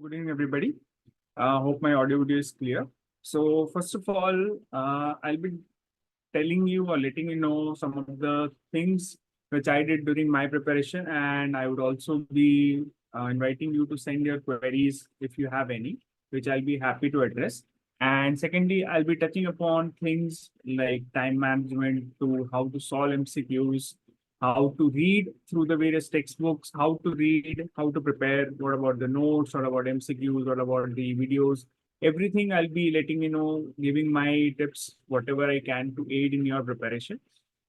Good evening, everybody. Hope my audio video is clear. So first of all, I'll be telling you or letting you know some of the things which I did during my preparation, and I would also be inviting you to send your queries if you have any, which I'll be happy to address. And secondly, I'll be touching upon things like time management to how to solve MCQs, how to read through the various textbooks, how to read, how to prepare, what about the notes, what about MCQs, what about the videos, everything I'll be letting you know, giving my tips, whatever I can to aid in your preparation.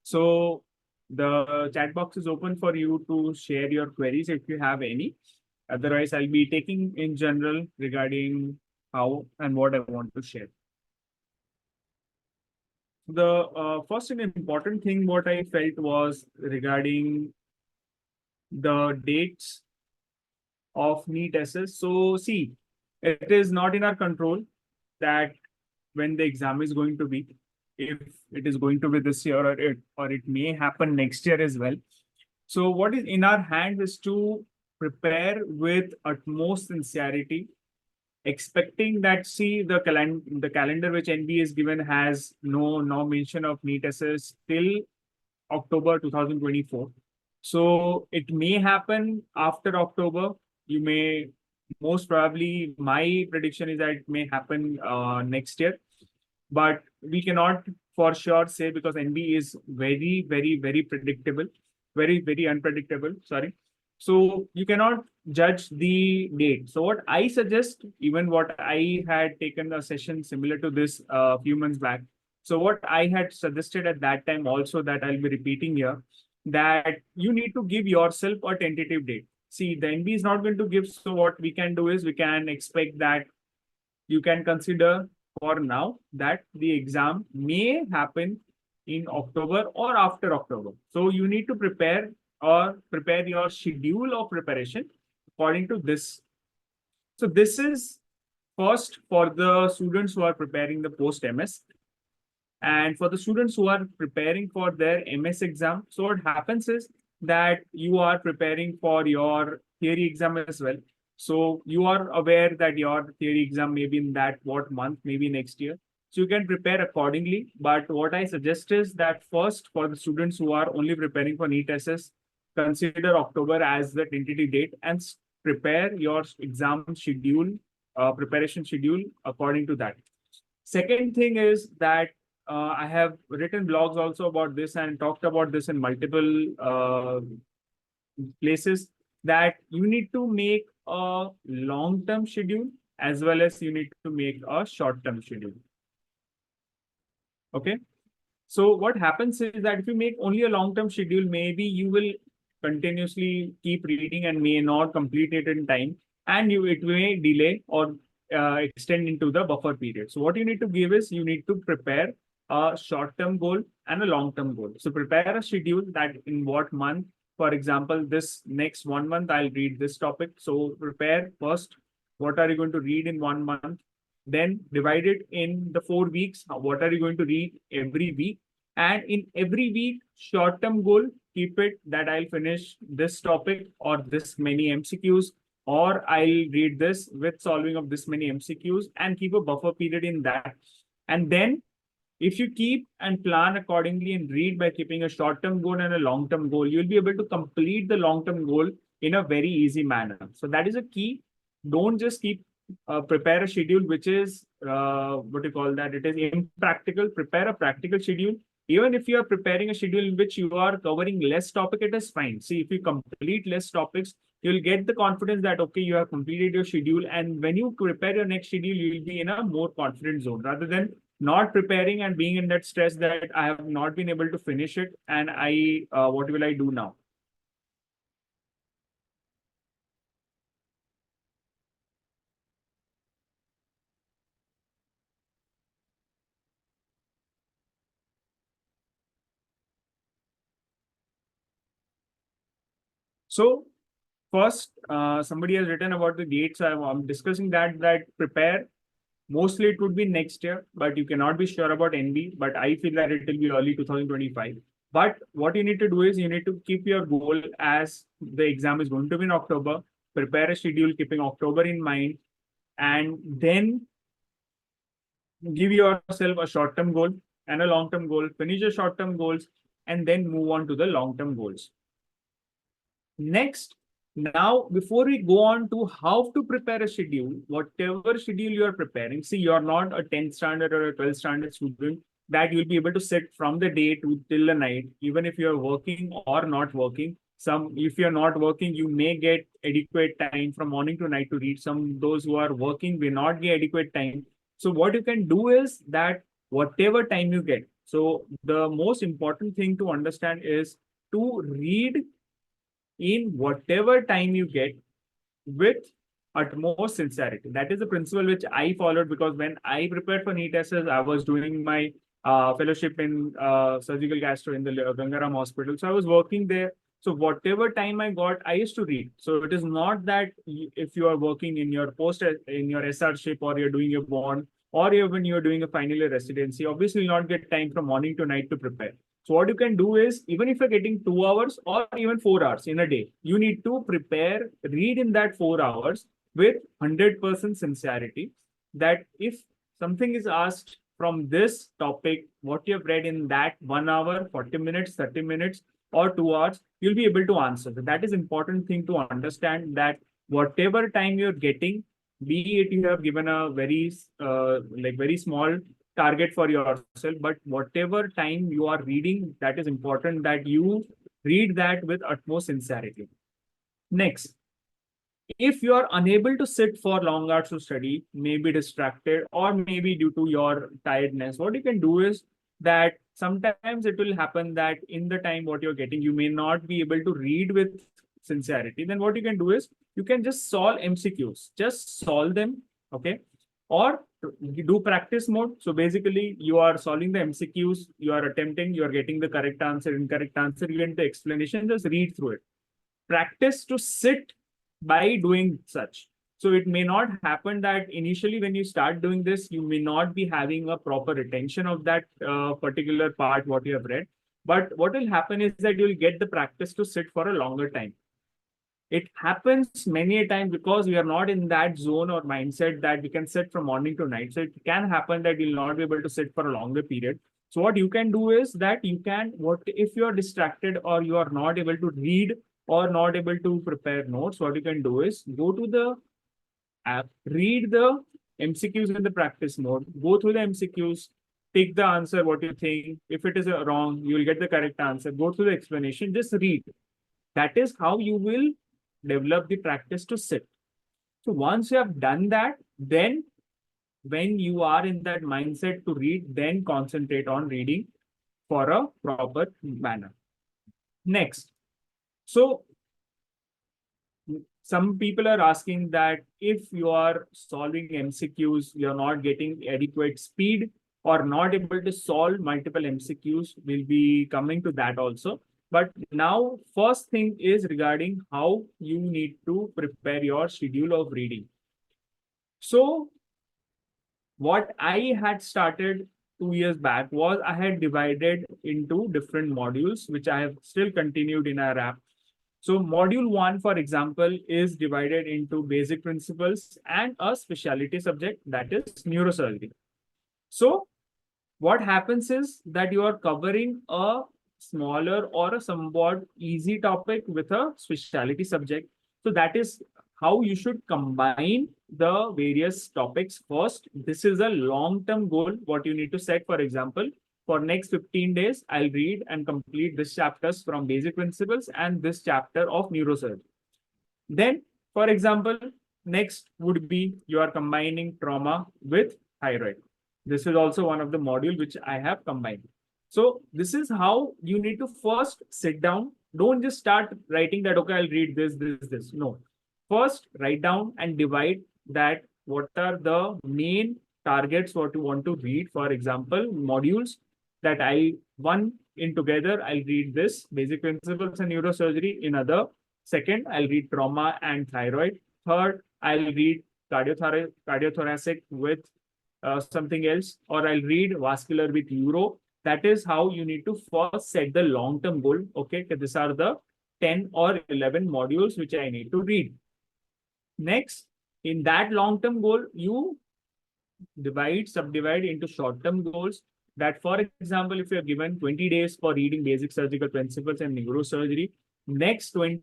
So the chat box is open for you to share your queries if you have any. Otherwise, I'll be taking in general regarding how and what I want to share. The first and important thing what I felt was regarding the dates of NEET SS. So see, it is not in our control that when the exam is going to be, if it is going to be this year or it may happen next year as well. So what is in our hands is to prepare with utmost sincerity, expecting that the calendar which NB is given has no mention of NEET SS till October 2024. So it may happen after October. You may most probably, my prediction is that it may happen next year, but we cannot for sure say because NB is very, very, very predictable, very, very unpredictable. Sorry. So you cannot judge the date. So what I suggest, even what I had taken a session similar to this a few months back. So what I had suggested at that time also that I'll be repeating here, that you need to give yourself a tentative date. See, the NB is not going to give. So what we can do is we can expect that you can consider for now that the exam may happen in October or after October. So you need to prepare your schedule of preparation according to this. So this is first for the students who are preparing the post-MS. And for the students who are preparing for their MS exam, so what happens is that you are preparing for your theory exam as well. So you are aware that your theory exam may be in that what month, maybe next year. So you can prepare accordingly. But what I suggest is that first for the students who are only preparing for NEET SS, consider October as the tentative date and prepare your exam schedule, preparation schedule according to that. Second thing is that I have written blogs also about this and talked about this in multiple places, that you need to make a long-term schedule as well as you need to make a short-term schedule. Okay. So what happens is that if you make only a long-term schedule, maybe you will continuously keep reading and may not complete it in time, and it may delay or extend into the buffer period. So what you need to give is you need to prepare a short-term goal and a long-term goal. So prepare a schedule that in what month, for example, this next 1 month, I'll read this topic. So prepare first, what are you going to read in 1 month? Then divide it in the 4 weeks. What are you going to read every week? And in every week, short-term goal, keep it that I'll finish this topic or this many MCQs, or I'll read this with solving of this many MCQs and keep a buffer period in that. And then if you keep and plan accordingly and read by keeping a short-term goal and a long-term goal, you'll be able to complete the long-term goal in a very easy manner. So that is a key. Don't just prepare a schedule which is, what you call that, it is impractical. Prepare a practical schedule. Even if you are preparing a schedule in which you are covering less topic, it is fine. See, if you complete less topics, you'll get the confidence that, okay, you have completed your schedule. And when you prepare your next schedule, you'll be in a more confident zone rather than not preparing and being in that stress that I have not been able to finish it. And what will I do now? So first, somebody has written about the date. So I'm discussing that prepare. Mostly it would be next year, but you cannot be sure about NB. But I feel that it will be early 2025. But what you need to do is you need to keep your goal as the exam is going to be in October. prepare a schedule keeping October in mind, and then give yourself a short-term goal and a long-term goal, finish your short-term goals, and then move on to the long-term goals. Next, now, before we go on to how to prepare a schedule, whatever schedule you are preparing, see, you're not a 10th standard or a 12th standard student that you'll be able to sit from the day to till the night, even if you're working or not working. If you're not working, you may get adequate time from morning to night to read. Those who are working may not get adequate time. So what you can do is that whatever time you get. So the most important thing to understand is to read in whatever time you get with utmost sincerity. That is the principle which I followed, because when I prepared for NEET tests, I was doing my fellowship in surgical gastro in the Gangaram hospital. So I was working there. So whatever time I got, I used to read. So it is not that if you are working in your in your SRship, or you're doing your bond, or when you're doing a final year residency, obviously you'll not get time from morning to night to prepare. So what you can do is, even if you're getting 2 hours or even 4 hours in a day, you need to prepare, read in that 4 hours with 100% sincerity, that if something is asked from this topic, what you have read in that 1 hour, 40 minutes, 30 minutes, or 2 hours, you'll be able to answer. That is important thing to understand, that whatever time you're getting, be it you have given a very very small target for yourself, but whatever time you are reading, that is important that you read that with utmost sincerity. Next, if you are unable to sit for long hours to study, maybe distracted, or maybe due to your tiredness, what you can do is that sometimes it will happen that in the time what you're getting, you may not be able to read with sincerity. Then what you can do is you can just solve MCQs, just solve them, okay? Or you do practice mode. So basically you are solving the MCQs, you are attempting, you are getting the correct answer, incorrect answer, you get the explanation, just read through it. Practice to sit by doing such. So it may not happen that initially when you start doing this, you may not be having a proper retention of that particular part, what you have read. But what will happen is that you'll get the practice to sit for a longer time. It happens many a time because we are not in that zone or mindset that we can sit from morning to night. So it can happen that you'll not be able to sit for a longer period. So what you can do is that you can, if you are distracted or you are not able to read or not able to prepare notes, what you can do is go to the app, read the MCQs in the practice mode, go through the MCQs, take the answer, what you think. If it is wrong, you will get the correct answer. Go through the explanation, just read. That is how you will develop the practice to sit. So once you have done that, then when you are in that mindset to read, then concentrate on reading for a proper manner. Next, so some people are asking that if you are solving MCQs, you're not getting adequate speed or not able to solve multiple MCQs. We'll be coming to that also. But now, first thing is regarding how you need to prepare your schedule of reading. So what I had started 2 years back was I had divided into different modules, which I have still continued in our app. So module 1, for example, is divided into basic principles and a specialty subject, that is neurosurgery. So what happens is that you are covering a smaller or a somewhat easy topic with a specialty subject. So that is how you should combine the various topics first. This is a long-term goal, what you need to set. For example, for next 15 days, I'll read and complete this chapters from basic principles and this chapter of neurosurgery. Then, for example, next would be you are combining trauma with thyroid. This is also one of the module which I have combined. So this is how you need to first sit down. Don't just start writing that, okay, I'll read this. No. First, write down and divide that what are the main targets what you want to read. For example, modules that one in together, I'll read this, basic principles and neurosurgery. In other, second, I'll read trauma and thyroid. Third, I'll read cardiothoracic with something else, or I'll read vascular with uro. That is how you need to first set the long-term goal. Okay, these are the 10 or 11 modules which I need to read. Next, in that long-term goal, you subdivide into short-term goals. That, for example, if you're given 20 days for reading basic surgical principles and neurosurgery, next 20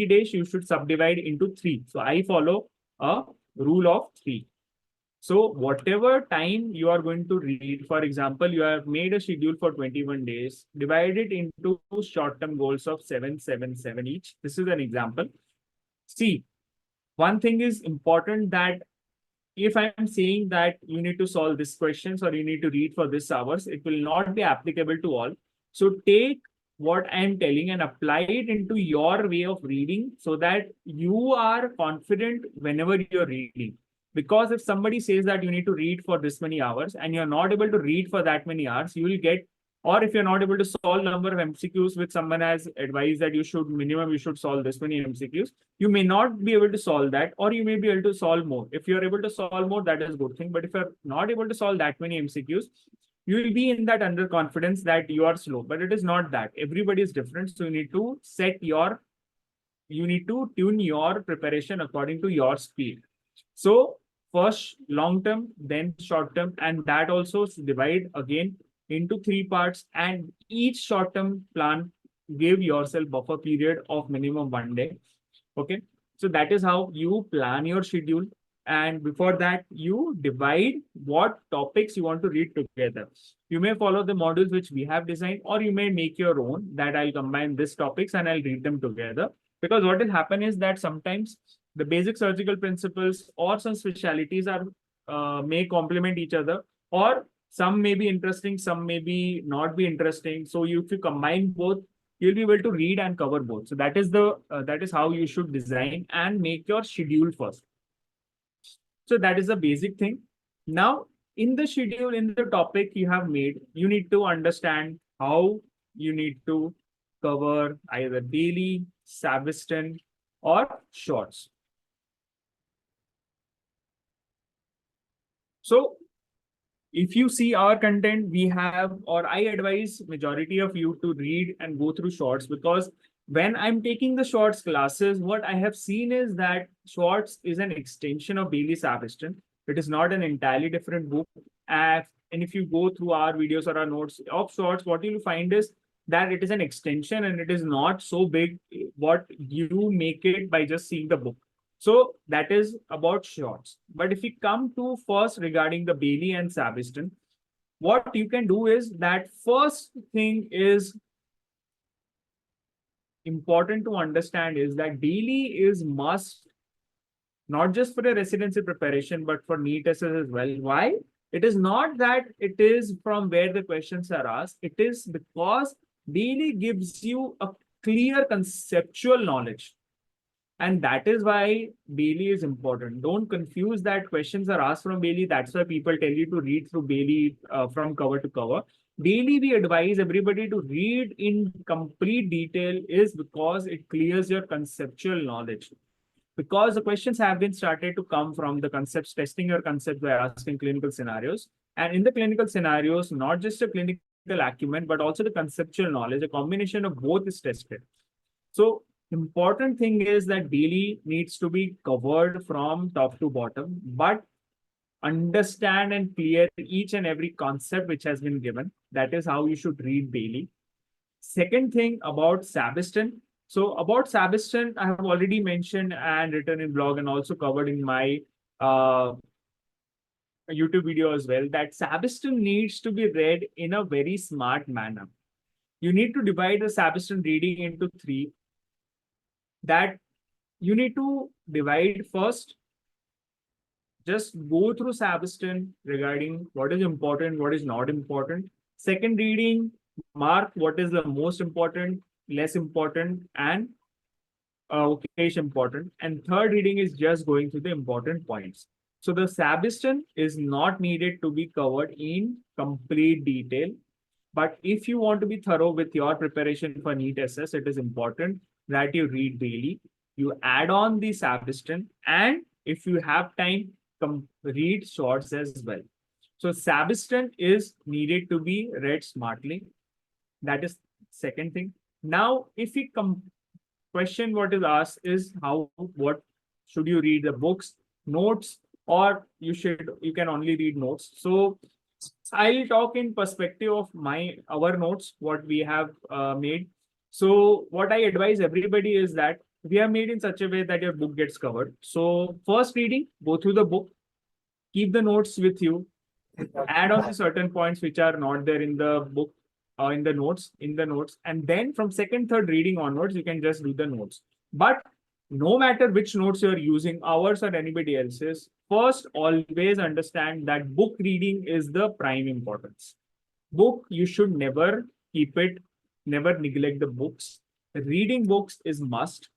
days you should subdivide into 3. So I follow a rule of 3. So whatever time you are going to read, for example, you have made a schedule for 21 days, divide it into short-term goals of 7, 7, 7 each. This is an example. See, one thing is important, that if I'm saying that you need to solve this questions or you need to read for this hours, it will not be applicable to all. So take what I'm telling and apply it into your way of reading so that you are confident whenever you're reading. Because if somebody says that you need to read for this many hours and you're not able to read for that many hours, you will get, or if you're not able to solve number of MCQs, which someone has advised that you should solve this many MCQs, you may not be able to solve that, or you may be able to solve more. If you're able to solve more, that is a good thing. But if you're not able to solve that many MCQs, you will be in that underconfidence that you are slow. But it is not that. Everybody is different. So you need to tune your preparation according to your speed. So first long term, then short term, and that also divide again into 3 parts, and each short term plan give yourself buffer period of minimum 1 day. Okay, so that is how you plan your schedule, and before that you divide what topics you want to read together. You may follow the modules which we have designed, or you may make your own, that I'll combine these topics and I'll read them together. Because what will happen is that sometimes the basic surgical principles or some specialties are may complement each other, or some may be interesting, some may be not be interesting. So if you combine both, you'll be able to read and cover both. So that is how you should design and make your schedule first. So that is the basic thing. Now, in the schedule, in the topic you have made, you need to understand how you need to cover either daily, Sabiston, or shorts. So if you see our content, we have, or I advise majority of you to read and go through shorts, because when I'm taking the shorts classes, what I have seen is that shorts is an extension of Bailey Saviston. It is not an entirely different book. And if you go through our videos or our notes of shorts, what you'll find is that it is an extension and it is not so big what you make it by just seeing the book. So that is about shorts. But if we come to first regarding the Bailey and Saviston, what you can do is that first thing is important to understand is that Bailey is must, not just for the residency preparation, but for NEET as well. Why? It is not that it is from where the questions are asked. It is because Bailey gives you a clear conceptual knowledge. And that is why Bailey is important. Don't confuse that questions are asked from Bailey. That's why people tell you to read through Bailey from cover to cover. Daily, we advise everybody to read in complete detail is because it clears your conceptual knowledge. Because the questions have been started to come from the concepts, testing your concept by asking clinical scenarios. And in the clinical scenarios, not just a clinical acumen, but also the conceptual knowledge, a combination of both is tested. So important thing is that daily needs to be covered from top to bottom, but understand and clear each and every concept which has been given. That is how you should read daily. Second thing about Sabiston. So about Sabiston, I have already mentioned and written in blog and also covered in my YouTube video as well, that Sabiston needs to be read in a very smart manner. You need to divide the Sabiston reading into 3. That you need to divide first, just go through Sabiston regarding what is important, what is not important. Second reading, mark what is the most important, less important, and okay, important. And third reading is just going through the important points. So the Sabiston is not needed to be covered in complete detail. But if you want to be thorough with your preparation for NEET SS, it is important that you read daily. You add on the Sabiston, and if you have time, read shorts as well. So Sabiston is needed to be read smartly. That is second thing. Now, if we question what is asked is what Should you read the books, notes, or you can only read notes? So I'll talk in perspective of our notes, what we have made. So what I advise everybody is that we have made in such a way that your book gets covered. So first reading, go through the book, keep the notes with you, add on the certain points which are not there in the book, in the notes, and then from second, third reading onwards, you can just do the notes. But no matter which notes you're using, ours or anybody else's, first always understand that book reading is the prime importance. Book, you should never keep it, never neglect the books. Reading books is must.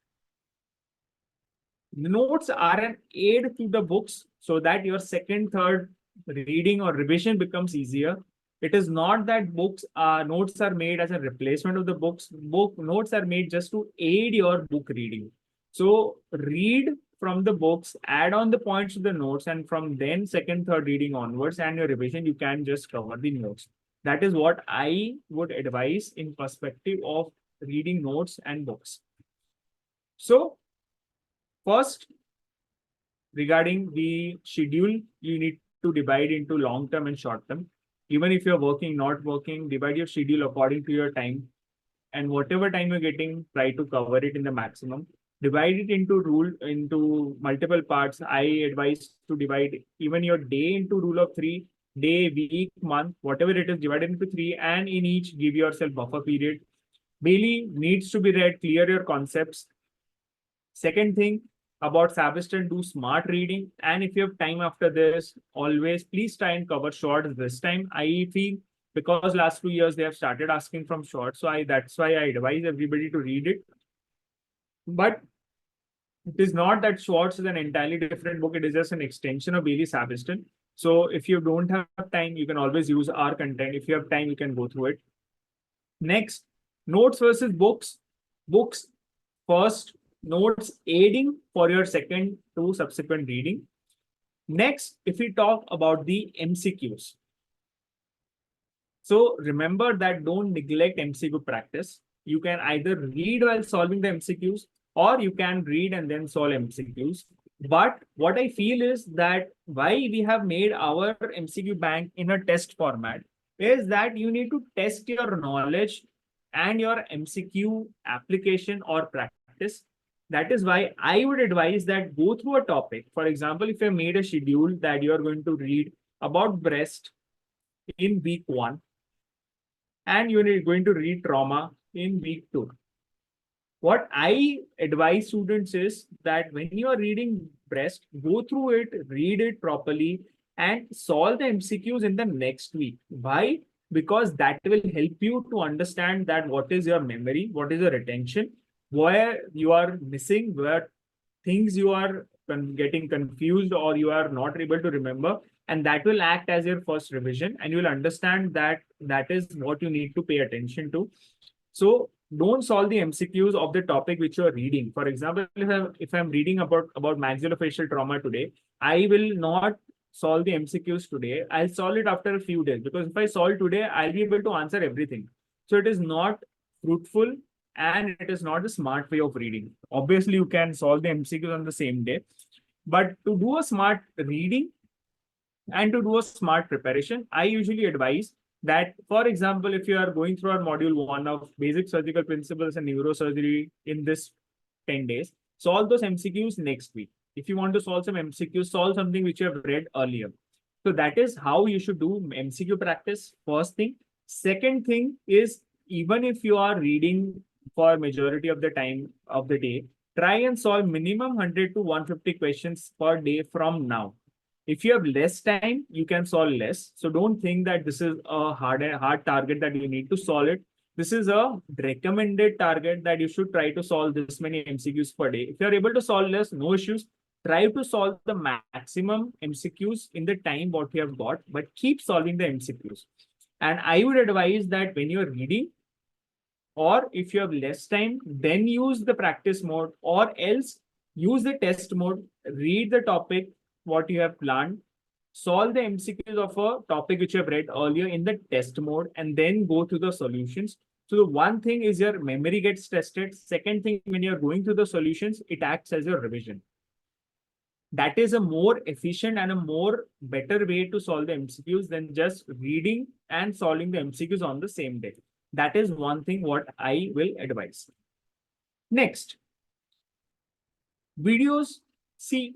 Notes are an aid to the books so that your second, third reading or revision becomes easier. It is not that notes are made as a replacement of the books. Book notes are made just to aid your book reading. So read from the books, add on the points to the notes, and from then second, third reading onwards and your revision, you can just cover the notes. That is what I would advise in perspective of reading notes and books. So first, regarding the schedule, you need to divide into long term and short term. Even if you're working, not working, divide your schedule according to your time. And whatever time you're getting, try to cover it in the maximum. Divide it into multiple parts. I advise to divide even your day into rule of 3, day, week, month, whatever it is, divide it into 3, and in each give yourself buffer period. Daily needs to be read, clear your concepts. Second thing, about Sabiston, do smart reading. And if you have time after this, always please try and cover shorts this time. I feel because last 2 years they have started asking from shorts. So that's why I advise everybody to read it. But it is not that shorts is an entirely different book. It is just an extension of Bailey Sabiston. So if you don't have time, you can always use our content. If you have time, you can go through it. Next, notes versus books. Books first, notes aiding for your second to subsequent reading. Next, if we talk about the MCQs. So remember that don't neglect MCQ practice. You can either read while solving the MCQs or you can read and then solve MCQs. But what I feel is that why we have made our MCQ bank in a test format is that you need to test your knowledge and your MCQ application or practice. That is why I would advise that go through a topic. For example, if you made a schedule that you are going to read about breast in week 1 and you're going to read trauma in week 2. What I advise students is that when you are reading breast, go through it, read it properly, and solve the MCQs in the next week. Why? Because that will help you to understand that what is your memory, what is your retention, where you are missing, where things you are getting confused or you are not able to remember, and that will act as your first revision, and you will understand that that is what you need to pay attention to. So don't solve the MCQs of the topic which you are reading. For example, if I'm reading about maxillofacial trauma today, I will not solve the MCQs today. I'll solve it after a few days, because if I solve today, I'll be able to answer everything. So it is not fruitful and it is not a smart way of reading. Obviously, you can solve the MCQs on the same day, but to do a smart reading and to do a smart preparation, I usually advise that, for example, if you are going through our module 1 of basic surgical principles and neurosurgery in this 10 days, solve those MCQs next week. If you want to solve some MCQs, solve something which you have read earlier. So that is how you should do MCQ practice, first thing. Second thing is, even if you are reading for majority of the time of the day, try and solve minimum 100 to 150 questions per day from now. If you have less time, you can solve less. So don't think that this is a hard target that you need to solve it. This is a recommended target that you should try to solve this many MCQs per day. If you're able to solve less, no issues. Try to solve the maximum MCQs in the time what you have got, but keep solving the MCQs. And I would advise that when you're reading, or if you have less time, then use the practice mode, or else use the test mode, read the topic, what you have planned, solve the MCQs of a topic which you have read earlier in the test mode, and then go to the solutions. So the one thing is your memory gets tested. Second thing, when you're going through the solutions, it acts as your revision. That is a more efficient and a more better way to solve the MCQs than just reading and solving the MCQs on the same day. That is one thing what I will advise. Next, videos. See,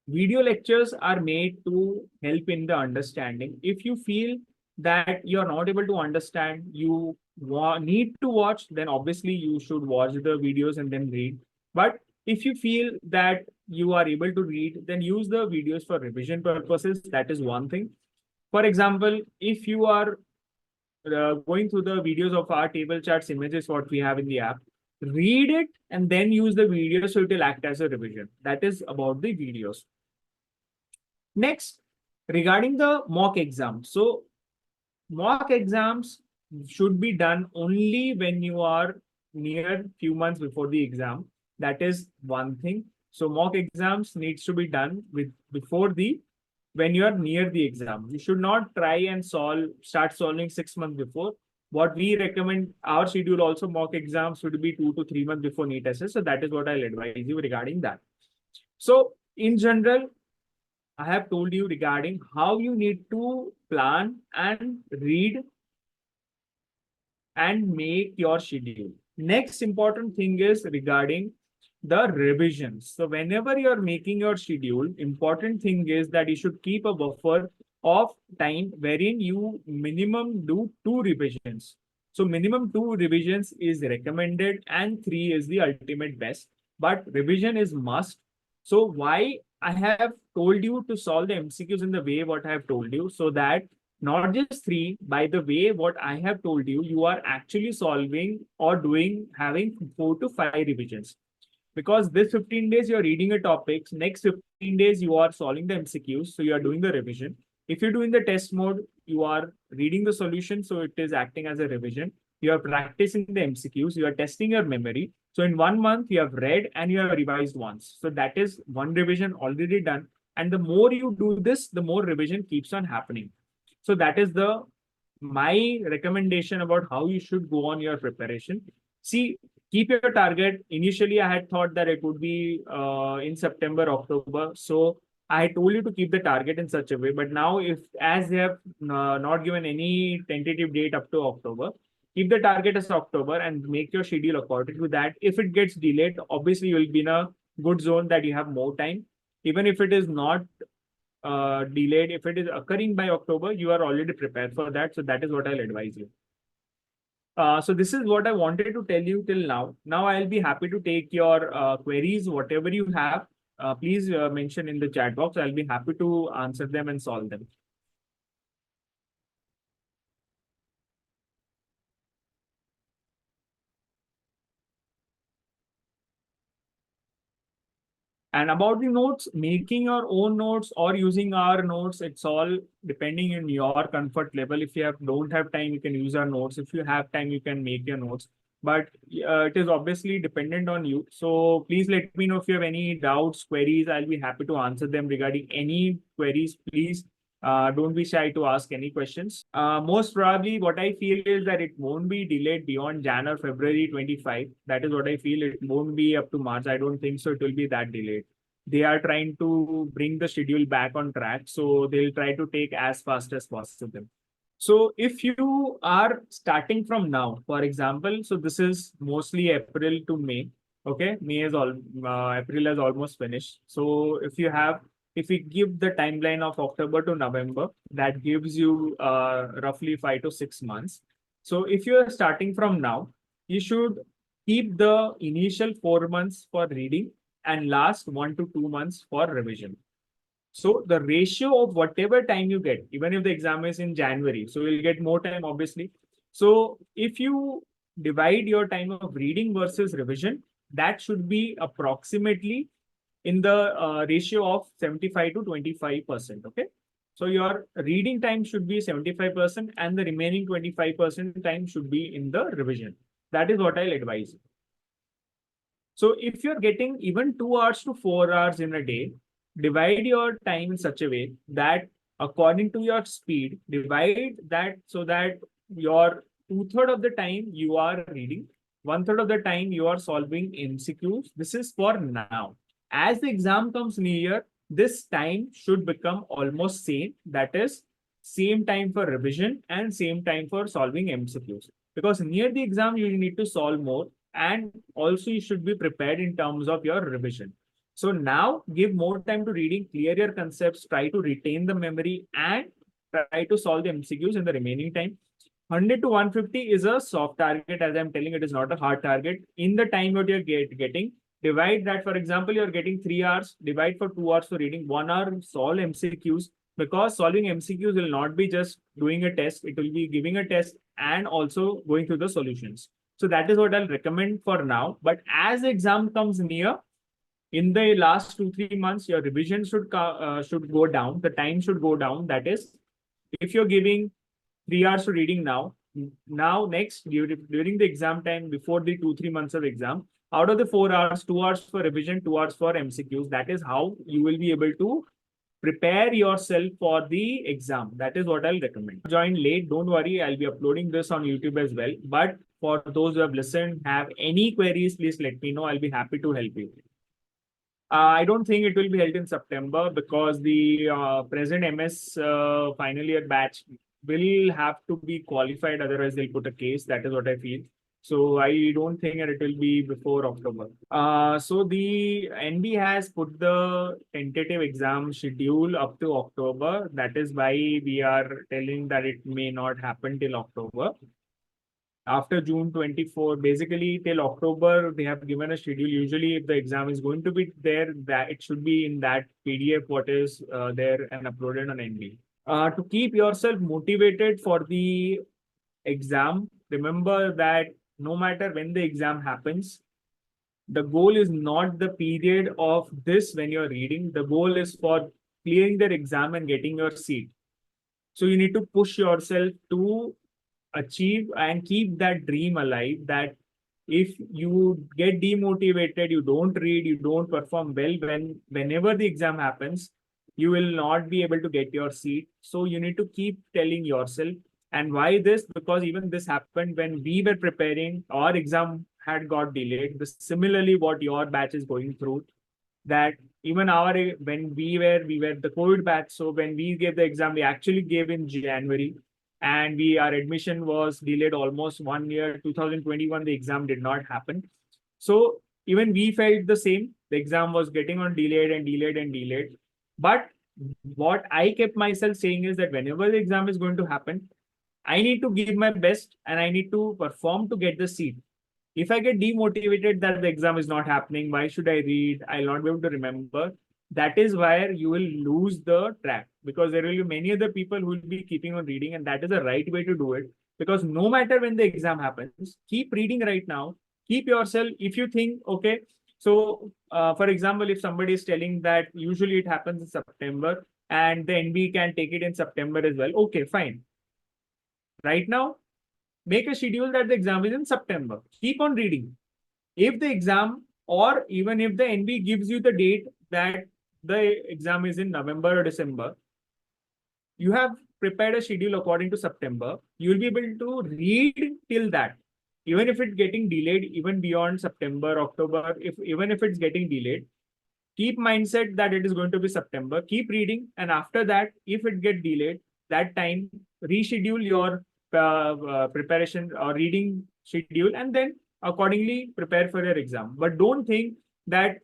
video lectures are made to help in the understanding. If you feel that you're not able to understand, you need to watch, then obviously you should watch the videos and then read. But if you feel that you are able to read, then use the videos for revision purposes. That is one thing. For example, if you are going through the videos of our table charts images, what we have in the app, read it and then use the video so it will act as a revision. That is about the videos. Next, regarding the mock exam. So mock exams should be done only when you are near few months before the exam. That is one thing. So mock exams needs to be done with before the when you are near the exam. You should not try and start solving 6 months before. What we recommend, our schedule also mock exams should be 2 to 3 months before NEET assess. So that is what I'll advise you regarding that. So in general, I have told you regarding how you need to plan and read and make your schedule. Next important thing is regarding the revisions. So whenever you're making your schedule, important thing is that you should keep a buffer of time wherein you minimum do 2 revisions. So minimum 2 revisions is recommended and 3 is the ultimate best, but revision is must. So why I have told you to solve the MCQs in the way what I have told you, so that not just 3, by the way, what I have told you, you are actually solving or having 4 to 5 revisions. Because this 15 days you're reading a topics, next 15 days you are solving the MCQs, so you are doing the revision. If you're doing the test mode, you are reading the solution, so it is acting as a revision. You are practicing the MCQs, you are testing your memory. So in 1 month, you have read and you have revised once. So that is 1 revision already done. And the more you do this, the more revision keeps on happening. So that is my recommendation about how you should go on your preparation. See, keep your target. Initially, I had thought that it would be in September, October. So I told you to keep the target in such a way. But now, if as they have not given any tentative date up to October, keep the target as October and make your schedule according to that. If it gets delayed, obviously you will be in a good zone that you have more time. Even if it is not delayed, if it is occurring by October, you are already prepared for that. So that is what I'll advise you. So this is what I wanted to tell you till now. Now I'll be happy to take your queries, whatever you have. Please mention in the chat box. I'll be happy to answer them and solve them. And about the notes, making your own notes or using our notes, it's all depending on your comfort level. If you don't have time, you can use our notes. If you have time, you can make your notes. But it is obviously dependent on you. So please let me know if you have any doubts, queries. I'll be happy to answer them regarding any queries. Please don't be shy to ask any questions. Most probably, what I feel is that it won't be delayed beyond Jan or February 25. That is what I feel. It won't be up to March. I don't think so. It will be that delayed. They are trying to bring the schedule back on track. So they'll try to take as fast as possible. So if you are starting from now, for example, so this is mostly April to May. Okay, April has almost finished. So if we give the timeline of October to November, that gives you roughly 5 to 6 months. So if you are starting from now, you should keep the initial 4 months for reading and last 1 to 2 months for revision. So the ratio of whatever time you get, even if the exam is in January, so you'll get more time, obviously. So if you divide your time of reading versus revision, that should be approximately in the ratio of 75 to 25%. Okay. So your reading time should be 75% and the remaining 25% time should be in the revision. That is what I'll advise. So if you're getting even 2 hours to 4 hours in a day, divide your time in such a way that according to your speed, divide that so that your 2/3 of the time you are reading, 1/3 of the time you are solving MCQs. This is for now. As the exam comes near, this time should become almost same. That is, same time for revision and same time for solving MCQs. Because near the exam, you need to solve more, and also you should be prepared in terms of your revision. So now give more time to reading, clear your concepts, try to retain the memory, and try to solve the MCQs in the remaining time. 100 to 150 is a soft target. As I'm telling, it is not a hard target. In the time that you're getting, divide that. For example, you're getting 3 hours, divide for 2 hours for reading, 1 hour solve MCQs, because solving MCQs will not be just doing a test, it will be giving a test and also going through the solutions. So that is what I'll recommend for now. But as the exam comes near, in the last 2-3 months, your revision should go down. The time should go down. That is, if you're giving 3 hours to reading now next during the exam time, before the 2-3 months of exam, out of the 4 hours, 2 hours for revision, 2 hours for MCQs. That is how you will be able to prepare yourself for the exam. That is what I'll recommend. Join late, don't worry, I'll be uploading this on YouTube as well. But for those who have listened, have any queries, please let me know. I'll be happy to help you. I don't think it will be held in September, because the present MS final year batch will have to be qualified. Otherwise, they'll put a case. That is what I feel. So I don't think that it will be before October. So the NB has put the tentative exam schedule up to October. That is why we are telling that it may not happen till October. After June 24, basically till October, they have given a schedule. Usually, if the exam is going to be there, that it should be in that PDF what is there and uploaded on NB. To keep yourself motivated for the exam, remember that no matter when the exam happens, the goal is not the period of this when you're reading. The goal is for clearing the exam and getting your seat. So you need to push yourself to achieve and keep that dream alive, that if you get demotivated, you don't read, you don't perform well, whenever the exam happens, you will not be able to get your seat. So you need to keep telling yourself. And why this? Because even this happened when we were preparing, our exam had got delayed. Similarly, what your batch is going through, that even when we were the COVID batch. So when we gave the exam, we actually gave in January, and our admission was delayed almost 1 year. 2021, the exam did not happen. So even we felt the same. The exam was getting on delayed and delayed and delayed. But what I kept myself saying is that whenever the exam is going to happen, I need to give my best and I need to perform to get the seat. If I get demotivated that the exam is not happening, why should I read? I'll not be able to remember. That is where you will lose the track, because there will be many other people who will be keeping on reading, and that is the right way to do it. Because no matter when the exam happens, keep reading right now. Keep yourself, if you think, okay, so for example, if somebody is telling that usually it happens in September and the NB can take it in September as well, okay, fine. Right now, make a schedule that the exam is in September. Keep on reading. If the exam, or even if the NB gives you the date that the exam is in November or December, you have prepared a schedule according to September. You will be able to read till that. Even if it's getting delayed, even beyond September, October, even if it's getting delayed, keep mindset that it is going to be September. Keep reading, and after that, if it get delayed, that time reschedule your preparation or reading schedule, and then accordingly prepare for your exam. But don't think that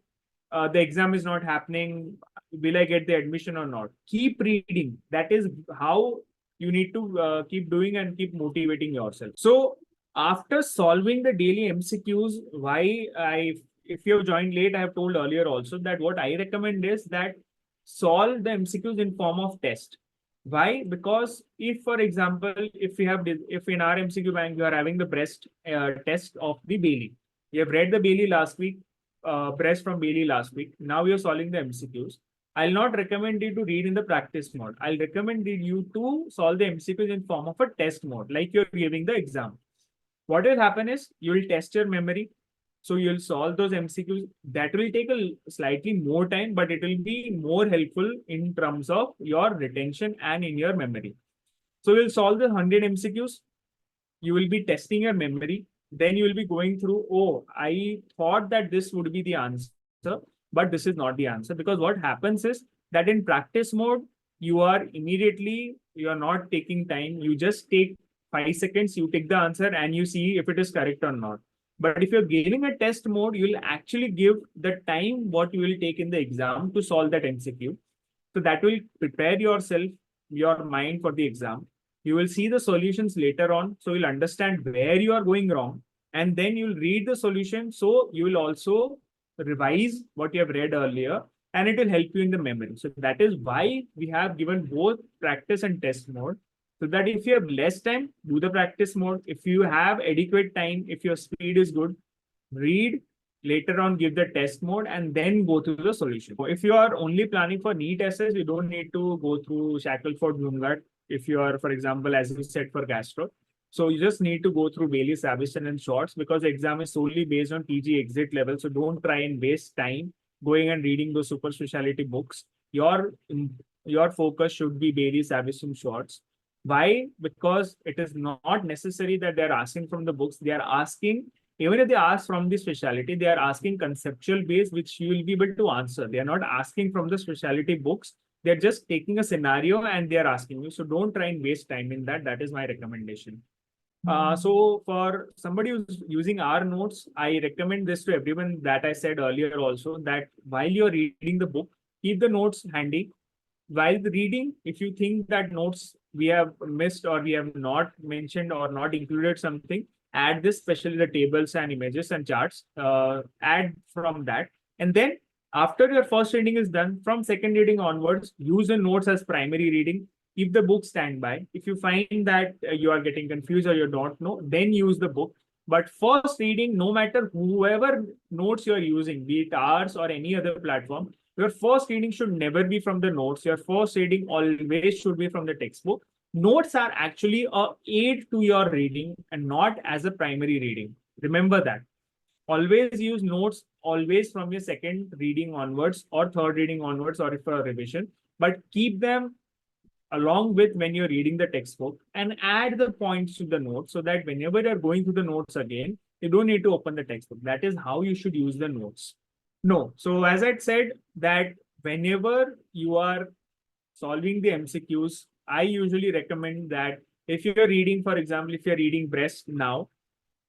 the exam is not happening. Will I get the admission or not? Keep reading. That is how you need to keep doing and keep motivating yourself. So after solving the daily MCQs, if you have joined late, I have told earlier also that what I recommend is that solve the MCQs in form of test. Why? Because if, for example, if in our MCQ bank, you are having the breast test of the Bailey. You have read the Bailey last week, breast from Bailey last week. Now you're solving the MCQs. I'll not recommend you to read in the practice mode. I'll recommend you to solve the MCQs in form of a test mode, like you're giving the exam. What will happen is you will test your memory. So you'll solve those MCQs. That will take a slightly more time, but it will be more helpful in terms of your retention and in your memory. So you'll solve the 100 MCQs. You will be testing your memory. Then you will be going through, oh, I thought that this would be the answer. but this is not the answer, because what happens is that in practice mode, you are not taking time. You just take 5 seconds, you take the answer and you see if it is correct or not. But if you're giving a test mode, you'll actually give the time what you will take in the exam to solve that MCQ. So that will prepare your mind for the exam. You will see the solutions later on. So you'll understand where you are going wrong. And then you'll read the solution. So you will also revise what you have read earlier, and it will help you in the memory. So that is why we have given both practice and test mode. So that if you have less time, do the practice mode. If you have adequate time, if your speed is good, read, later on give the test mode, and then go through the solution. If you are only planning for NEET essays, you don't need to go through Shackelford Bloomgart. If you are, for example, as you said, for gastro. So you just need to go through Bailey, Savison, and Shorts, because the exam is solely based on PG exit level. So don't try and waste time going and reading those super specialty books. Your focus should be Bailey, Savison, Shorts. Why? Because it is not necessary that they're asking from the books. They are asking, even if they ask from the specialty, they are asking conceptual base, which you will be able to answer. They are not asking from the specialty books. They're just taking a scenario and they're asking you. So don't try and waste time in that. That is my recommendation. So for somebody who's using our notes, I recommend this to everyone that I said earlier also, that while you're reading the book, keep the notes handy. While reading, if you think that notes we have missed or we have not mentioned or not included something, add this, especially the tables and images and charts, add from that. And then after your first reading is done, from second reading onwards, use the notes as primary reading. Keep the book standby. If you find that you are getting confused or you don't know, then use the book. But first reading, no matter whoever notes you're using, be it ours or any other platform, your first reading should never be from the notes. Your first reading always should be from the textbook. Notes are actually a aid to your reading and not as a primary reading. Remember that. Always use notes, always from your second reading onwards or third reading onwards, or for a revision, but keep them along with when you're reading the textbook, and add the points to the notes so that whenever you're going through the notes again, you don't need to open the textbook. That is how you should use the notes. No. So as I said, that whenever you are solving the MCQs, I usually recommend that if you're reading, for example, if you're reading breast now,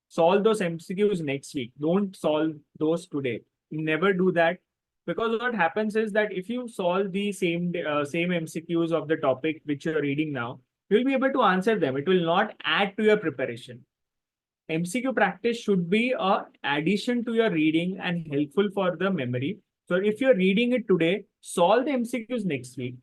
solve those MCQs next week. Don't solve those today. Never do that. Because what happens is that if you solve the same MCQs of the topic which you're reading now, you'll be able to answer them. It will not add to your preparation. MCQ practice should be a addition to your reading and helpful for the memory. So if you're reading it today, solve the MCQs next week.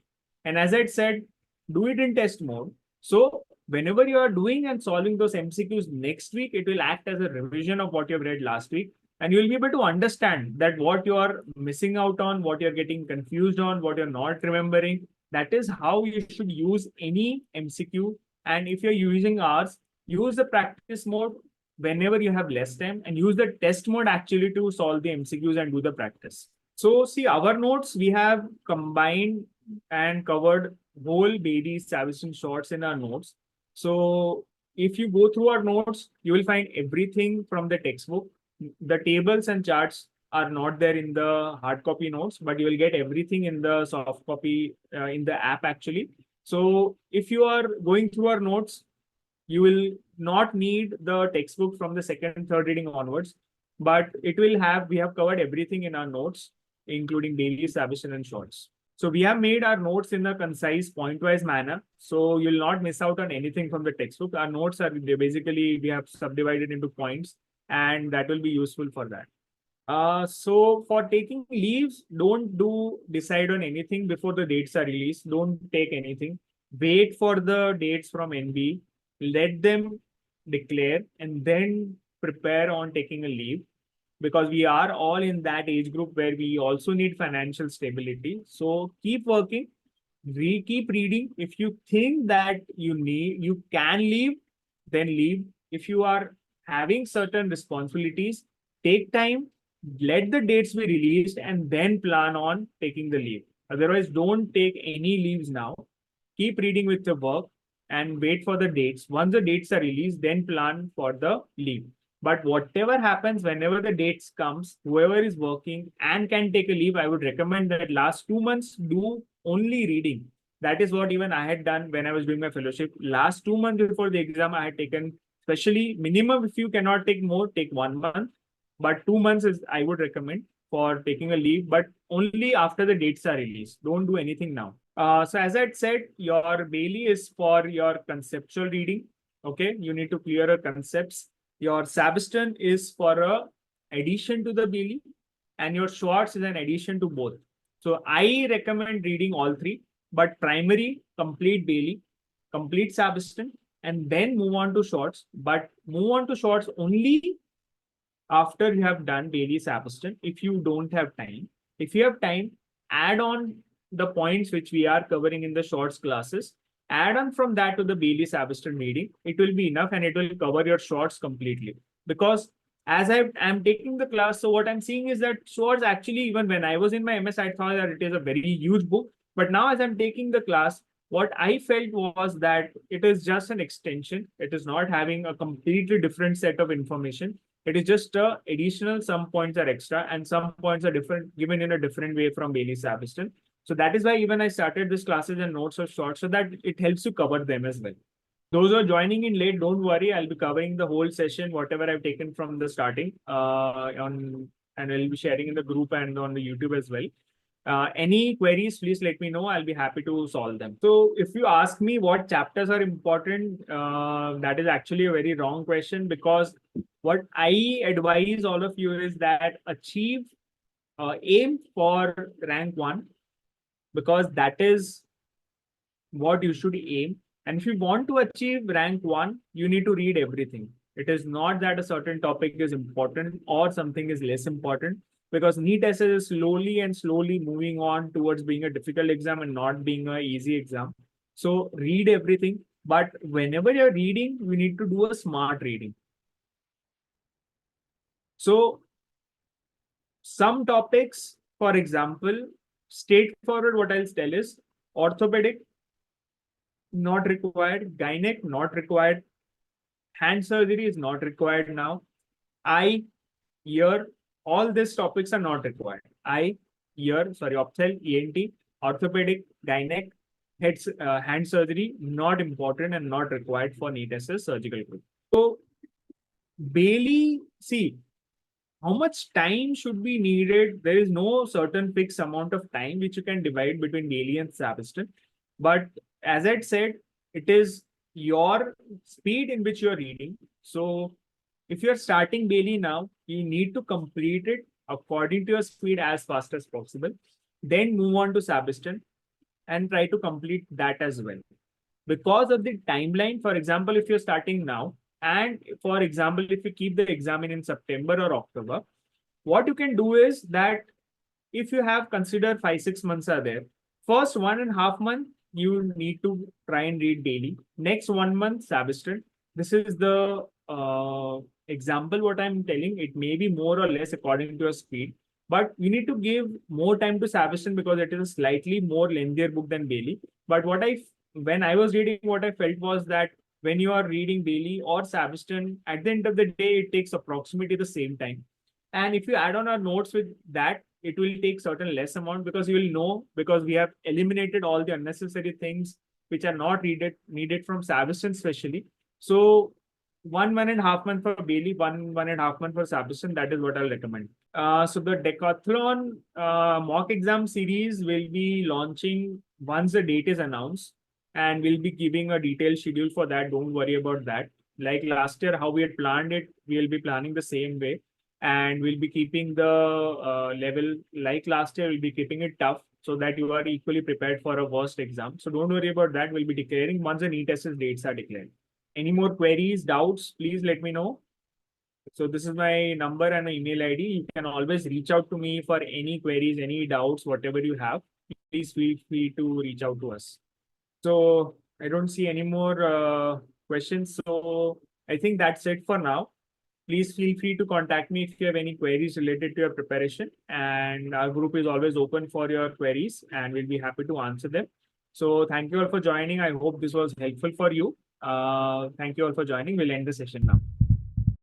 And as I said, do it in test mode. So whenever you are doing and solving those MCQs next week, it will act as a revision of what you've read last week. And you'll be able to understand that what you are missing out on, what you're getting confused on, what you're not remembering. That is how you should use any MCQ. And if you're using ours, use the practice mode whenever you have less time, and use the test mode actually to solve the MCQs and do the practice. So see, our notes, we have combined and covered whole Bailey, Savison, Shorts in our notes. So if you go through our notes, you will find everything from the textbook. The tables and charts are not there in the hard copy notes, but you will get everything in the soft copy in the app actually. So if you are going through our notes, you will not need the textbook from the second, third reading onwards, but we have covered everything in our notes, including Bailey, Savison, and Shorts. So we have made our notes in a concise, point-wise manner. So you'll not miss out on anything from the textbook. Our notes are basically, we have subdivided into points, and that will be useful for that. So for taking leaves, don't decide on anything before the dates are released. Don't take anything. Wait for the dates from NB. Let them declare and then prepare on taking a leave, because we are all in that age group where we also need financial stability. So keep working, keep reading. If you think that you can leave, then leave. If you are having certain responsibilities, take time, let the dates be released, and then plan on taking the leave. Otherwise, don't take any leaves now. Keep reading with the work and wait for the dates. Once the dates are released, then plan for the leave. But whatever happens, whenever the dates comes, whoever is working and can take a leave, I would recommend that last 2 months do only reading. That is what even I had done when I was doing my fellowship. Last 2 months before the exam, I had taken, especially minimum, if you cannot take more, take 1 month. But 2 months is I would recommend for taking a leave, but only after the dates are released. Don't do anything now. So as I said, your Bailey is for your conceptual reading. Okay, you need to clear your concepts. Your Sabiston is for a addition to the Bailey, and your Schwartz is an addition to both. So I recommend reading all three, but primary, complete Bailey, complete Sabiston, and then move on to Schwartz. But move on to Schwartz only after you have done Bailey Sabiston. If you don't have time, if you have time, add on the points which we are covering in the Schwartz classes. Add on from that to the Bailey Sabiston reading. It will be enough and it will cover your Schwartz completely. Because as I'm taking the class, so what I'm seeing is that Schwartz actually, even when I was in my MS, I thought that it is a very huge book. But now as I'm taking the class, what I felt was that it is just an extension. It is not having a completely different set of information. It is just additional, some points are extra and some points are different, given in a different way from Bailey Sabiston. So that is why even I started this classes and notes are short so that it helps you cover them as well. Those who are joining in late, don't worry. I'll be covering the whole session, whatever I've taken from the starting and I'll be sharing in the group and on the YouTube as well. Any queries, please let me know. I'll be happy to solve them. So if you ask me what chapters are important, that is actually a very wrong question, because what I advise all of you is that aim for rank 1, because that is what you should aim. And if you want to achieve rank 1, you need to read everything. It is not that a certain topic is important or something is less important, because NEET essay is slowly moving on towards being a difficult exam and not being an easy exam. So read everything. But whenever you're reading, you need to do a smart reading. So some topics, for example, straightforward, what I'll tell is orthopedic, not required. Gynec, not required. Hand surgery is not required now. Eye, ear, all these topics are not required. Eye, ear, opthal, ENT, orthopedic, gynec, hand surgery, not important and not required for NEET SS surgical group. So Bailey, see, how much time should be needed? There is no certain fixed amount of time which you can divide between Bailey and Sabiston. But as I said, it is your speed in which you're reading. So if you're starting Bailey now, you need to complete it according to your speed as fast as possible. Then move on to Sabiston and try to complete that as well. Because of the timeline, for example, if you're starting now, and for example, if you keep the exam in September or October, what you can do is that if you have considered 5-6 months are there, first 1.5 month, you need to try and read daily. Next 1 month, Sabiston. This is the example what I'm telling. It may be more or less according to your speed, but you need to give more time to Sabiston because it is a slightly more lengthier book than Bailey. But when I was reading, what I felt was that when you are reading Bailey or Sabiston, at the end of the day, it takes approximately the same time. And if you add on our notes with that, it will take certain less amount, because you will know, because we have eliminated all the unnecessary things which are not needed from Sabiston especially. So 1.5 month for Bailey, 1.5 month for Sabiston. That is what I'll recommend. So the Decathlon mock exam series will be launching once the date is announced, and we'll be giving a detailed schedule for that. Don't worry about that. Like last year, how we had planned it, we'll be planning the same way. And we'll be keeping the level like last year, we'll be keeping it tough so that you are equally prepared for a worst exam. So don't worry about that. We'll be declaring once the NEET SS dates are declared. Any more queries, doubts, please let me know. So this is my number and email ID. You can always reach out to me for any queries, any doubts, whatever you have. Please feel free to reach out to us. So I don't see any more questions. So I think that's it for now. Please feel free to contact me if you have any queries related to your preparation. And our group is always open for your queries and we'll be happy to answer them. So thank you all for joining. I hope this was helpful for you. Thank you all for joining. We'll end the session now.